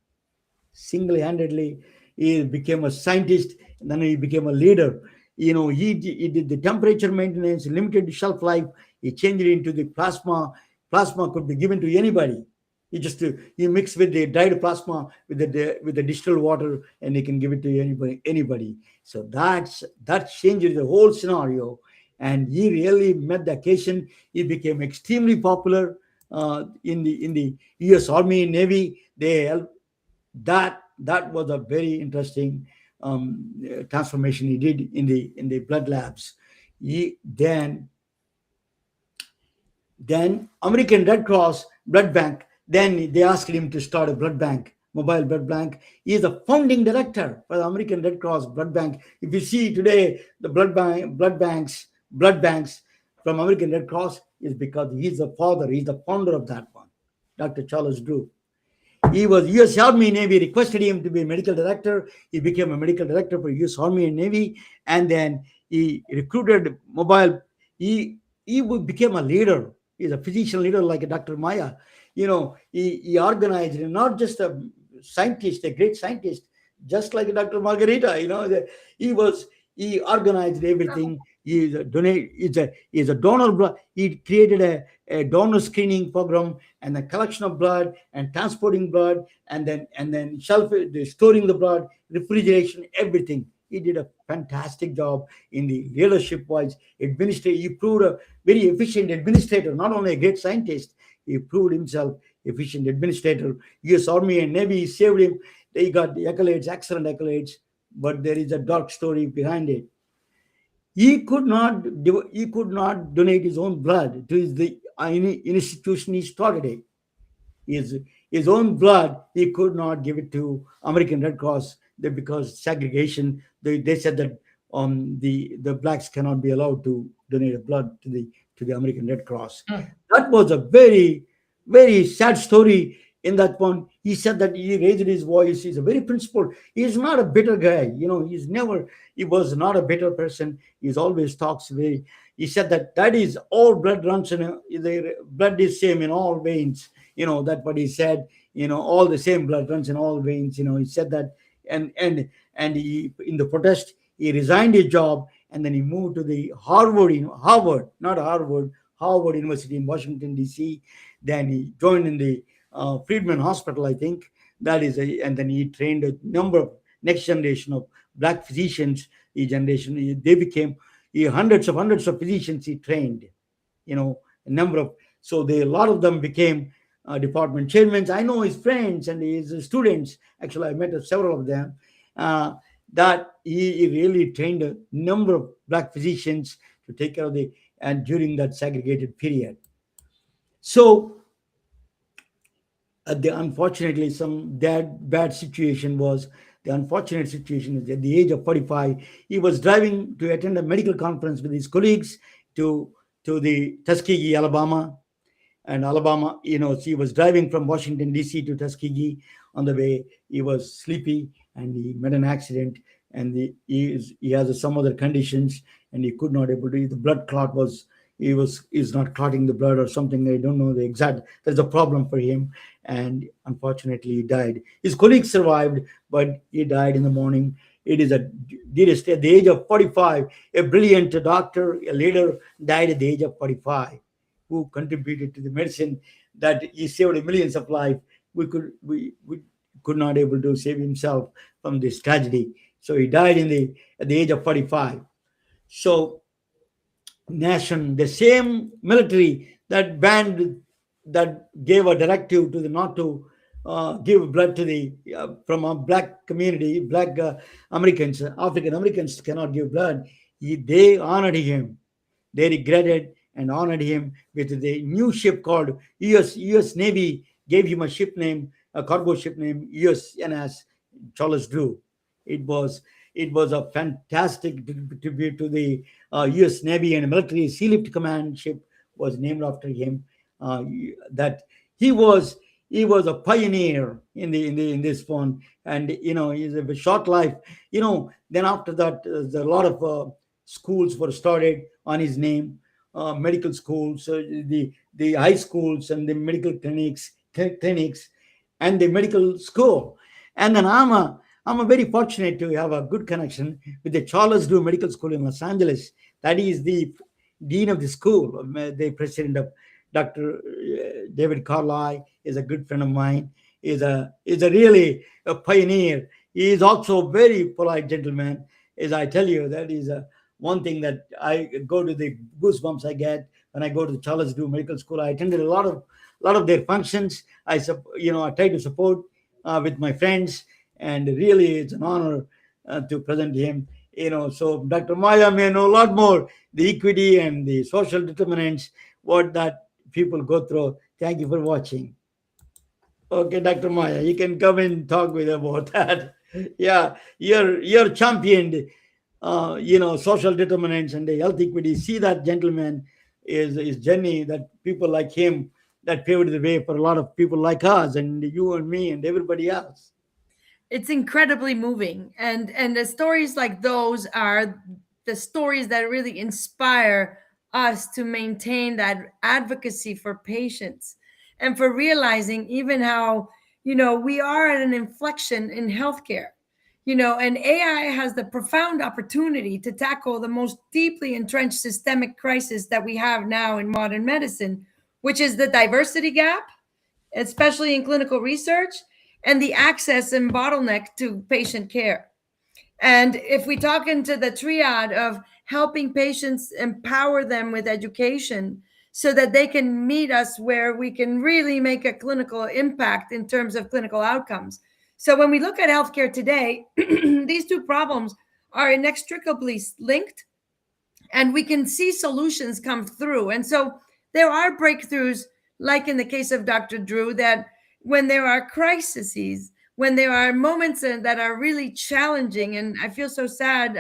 Single-handedly, he became a scientist, and then he became a leader. He did the temperature maintenance, limited shelf life. He changed it into the plasma. Plasma could be given to anybody. He mix with the dried plasma with the distilled water, and he can give it to anybody. So that changed the whole scenario, and he really met the occasion. He became extremely popular in the U.S. Army, Navy. That was a very interesting transformation he did in the blood labs. Then American Red Cross blood bank. Then they asked him to start a blood bank, mobile blood bank. He is the founding director for the American Red Cross blood bank. If you see today the blood banks from American Red Cross, is because he's the founder of that one, Dr. Charles Drew. He was U.S. Army Navy requested him to be a medical director. He became a medical director for U.S. Army and Navy, and then he recruited mobile. He became a leader. He's a physician leader like Dr. Maya. He organized, not just a scientist, a great scientist, just like Dr. Margarita. He organized everything. He is a donate. He's a donor blood. He created a donor screening program and the collection of blood and transporting blood and then storing the blood, refrigeration, everything. He did a fantastic job in the leadership wise. He proved a very efficient administrator, not only a great scientist. He proved himself efficient administrator. U.S. Army and Navy saved him. They got the accolades, excellent accolades, but there is a dark story behind it. He could not donate his own blood to the institution he started it. His own blood, he could not give it to American Red Cross because segregation. They said that the blacks cannot be allowed to donate blood to the American Red Cross. That was a very, very sad story. In that one, he said that he raised his voice. He's a very principled. He's not a bitter guy. He was not a bitter person. He's always talks very. He said that is all blood runs in the blood is same in all veins. That's what he said. All the same blood runs in all veins. He said that, and he, in the protest, he resigned his job, and then he moved to the Harvard University in Washington D.C. Then he joined in the Friedman Hospital, I think. And then he trained a number of next generation of black physicians. They became hundreds of physicians he trained. A number of a lot of them became department chairmen. I know his friends and his students. Actually, I met several of them. That he really trained a number of black physicians to take care of and during that segregated period. So unfortunately, bad situation was the unfortunate situation is at the age of 45, he was driving to attend a medical conference with his colleagues to the Tuskegee, Alabama. And Alabama, he was driving from Washington, D.C. to Tuskegee. On the way, he was sleepy and he met an accident, and he has some other conditions, and he could not able to, the blood clot is not clotting the blood or something. I don't know the exact. There's a problem for him, and unfortunately he died. His colleagues survived, but he died in the morning. It is at the age of 45. A brilliant doctor, a leader, died at the age of 45, who contributed to the medicine that he saved millions of lives. We could not able to save himself from this tragedy. So he died at the age of 45. So the same military that gave a directive to the not to give blood to the from a black community, black Americans, African Americans cannot give blood. They honored him. They regretted and honored him with the new ship called U.S. Navy gave him a cargo ship named USNS Charles Drew. It was a fantastic tribute to the U.S. Navy and military. Sealift Command ship was named after him. That he was a pioneer in this one, and he's a short life. Then after that, a lot of schools were started on his name, medical schools, the high schools and the medical clinics, and the medical school. And then I'm a very fortunate to have a good connection with the Charles Drew Medical School in Los Angeles. That is the dean of the school, the president of Dr. David Carlisle is a good friend of mine. Is a really a pioneer. He is also a very polite gentleman. As I tell you, that is one thing that I go to the goosebumps I get when I go to the Charles Drew Medical School. I attended a lot of their functions. I try to support with my friends, and really it's an honor to present him. So Dr. Maya may know a lot more the equity and the social determinants what that people go through. Thank you for watching. Okay, Dr. Maya, you can come and talk with about that. Yeah, you're championed, social determinants and the health equity. See that gentleman is journey that people like him that paved the way for a lot of people like us and you and me and everybody else. It's incredibly moving, and the stories like those are the stories that really inspire us to maintain that advocacy for patients and for realizing even how, we are at an inflection in healthcare, and AI has the profound opportunity to tackle the most deeply entrenched systemic crisis that we have now in modern medicine, which is the diversity gap, especially in clinical research, and the access and bottleneck to patient care. And if we talk into the triad of helping patients, empower them with education so that they can meet us where we can really make a clinical impact in terms of clinical outcomes. So when we look at healthcare today, these two problems are inextricably linked, and we can see solutions come through. And so there are breakthroughs, like in the case of Dr. Drew, that when there are crises, when there are moments that are really challenging, and I feel so sad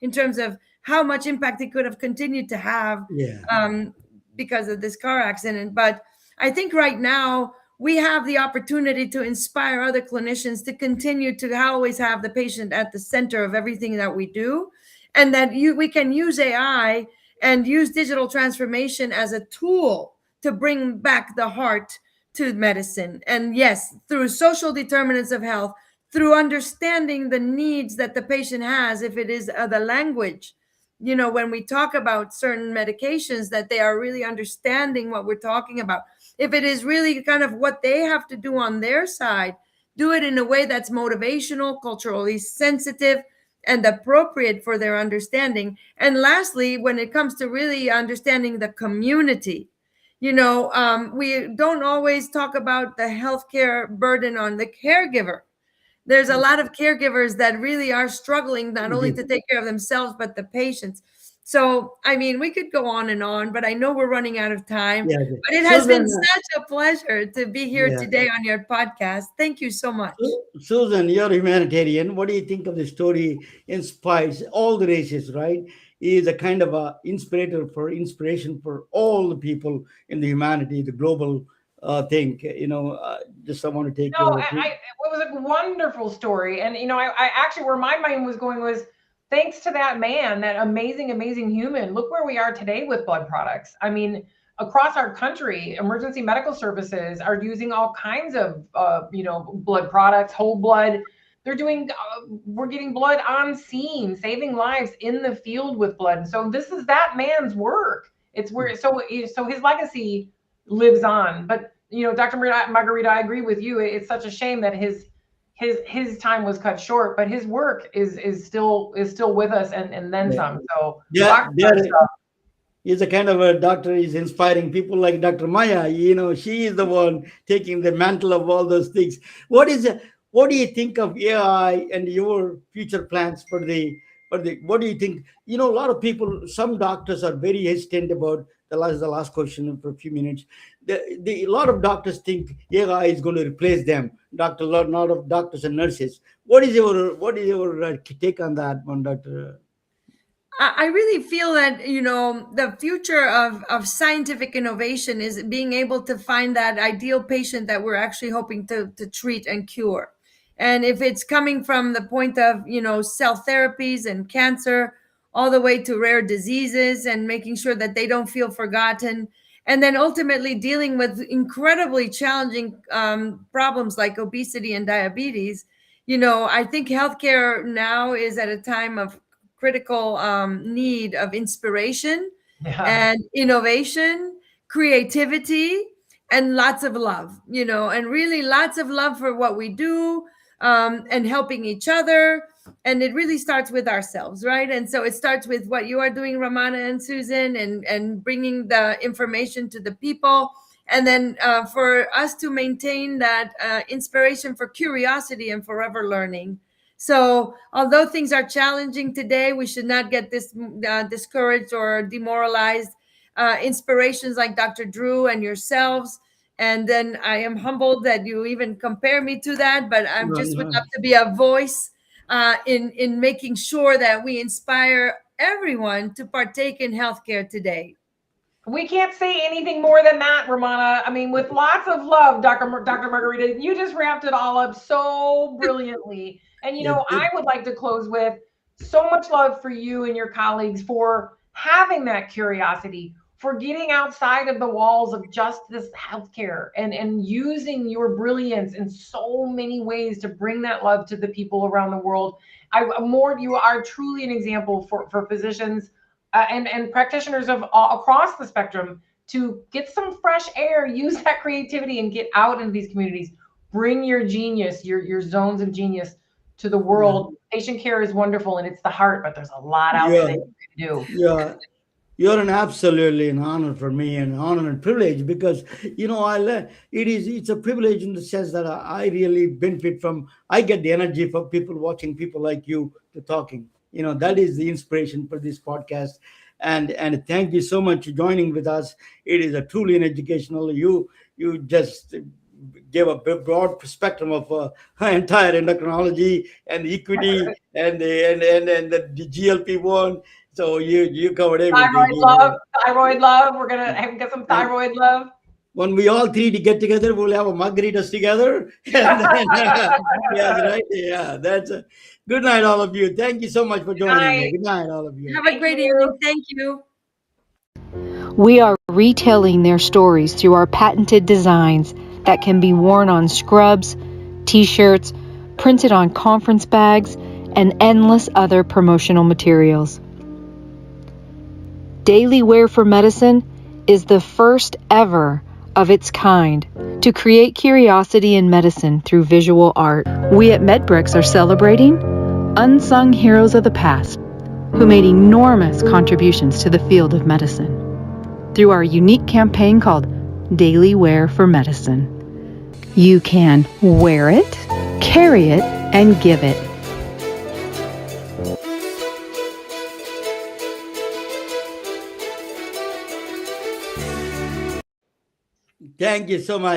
in terms of how much impact it could have continued to have Yeah. because of this car accident. But I think right now we have the opportunity to inspire other clinicians to continue to always have the patient at the center of everything that we do, and that we can use AI and use digital transformation as a tool to bring back the heart to medicine. And yes, through social determinants of health, through understanding the needs that the patient has, if it is the language, when we talk about certain medications, that they are really understanding what we're talking about. If it is really kind of what they have to do on their side, do it in a way that's motivational, culturally sensitive, and appropriate for their understanding. And lastly, when it comes to really understanding the community, we don't always talk about the healthcare burden on the caregiver. There's a lot of caregivers that really are struggling not only to take care of themselves, but the patients. So, I mean, we could go on, but I know we're running out of time. Yeah. But it has been such a pleasure to be here today on your podcast. Thank you so much. Susan, you're a humanitarian. What do you think of the story? Inspires all the races, right? He is a kind of a inspiration for all the people in the humanity, the global thing. Just I want to take No, your it was a wonderful story. And, I actually, where my mind was going was, thanks to that man, that amazing, amazing human, look where we are today with blood products. I mean, across our country, emergency medical services are using all kinds of, blood products, whole blood. We're getting blood on scene, saving lives in the field with blood. And so this is that man's work. It's where, so his legacy lives on. But, Dr. Margarita, I agree with you. It's such a shame that his time was cut short, but his work is still with us and then some. So he's a kind of a doctor. He's inspiring people like Dr. Maya. She is the one taking the mantle of all those things. What do you think of AI and your future plans for the what do you think? A lot of people, some doctors are very hesitant about the last question for a few minutes. A lot of doctors think AI is going to replace them. A lot of doctors and nurses. What is your take on that one, Doctor? I really feel that, the future of scientific innovation is being able to find that ideal patient that we're actually hoping to treat and cure. And if it's coming from the point of, cell therapies and cancer, all the way to rare diseases and making sure that they don't feel forgotten. And then ultimately dealing with incredibly challenging problems like obesity and diabetes. I think healthcare now is at a time of critical need of inspiration and innovation, creativity, and lots of love, and really lots of love for what we do, and helping each other. And it really starts with ourselves, right? And so it starts with what you are doing, Ramana and Susan, and bringing the information to the people. And then for us to maintain that inspiration for curiosity and forever learning. So although things are challenging today, we should not get discouraged or demoralized. Inspirations like Dr. Drew and yourselves. And then I am humbled that you even compare me to that, but I would love to be a voice in making sure that we inspire everyone to partake in healthcare today. We can't say anything more than that, Romana. I mean, with lots of love, Dr. Margarita, you just wrapped it all up so brilliantly. And, I would like to close with so much love for you and your colleagues for having that curiosity, for getting outside of the walls of just this healthcare and using your brilliance in so many ways to bring that love to the people around the world. You are truly an example for physicians and practitioners of all across the spectrum to get some fresh air, use that creativity, and get out into these communities. Bring your genius, your zones of genius to the world. Patient care is wonderful and it's the heart, but there's a lot out there that you can do. Yeah. You're absolutely an honor for me, an honor and privilege, because it's a privilege in the sense that I really benefit from. I get the energy from people watching people like you to talking. That is the inspiration for this podcast. And thank you so much for joining with us. It is a truly an educational. You just gave a broad perspective of entire endocrinology and equity and the GLP-1. So you covered everything. Thyroid love. We're gonna get some thyroid love. When we all three to get together, we'll have a margaritas together. And then, yes, right? Yeah, that's a good night, all of you. Thank you so much for joining me. Good night, all of you. Have a great evening. Thank you. We are retelling their stories through our patented designs that can be worn on scrubs, t-shirts, printed on conference bags, and endless other promotional materials. Daily Wear for Medicine is the first ever of its kind to create curiosity in medicine through visual art. We at MedBricks are celebrating unsung heroes of the past who made enormous contributions to the field of medicine through our unique campaign called Daily Wear for Medicine. You can wear it, carry it, and give it. Thank you so much.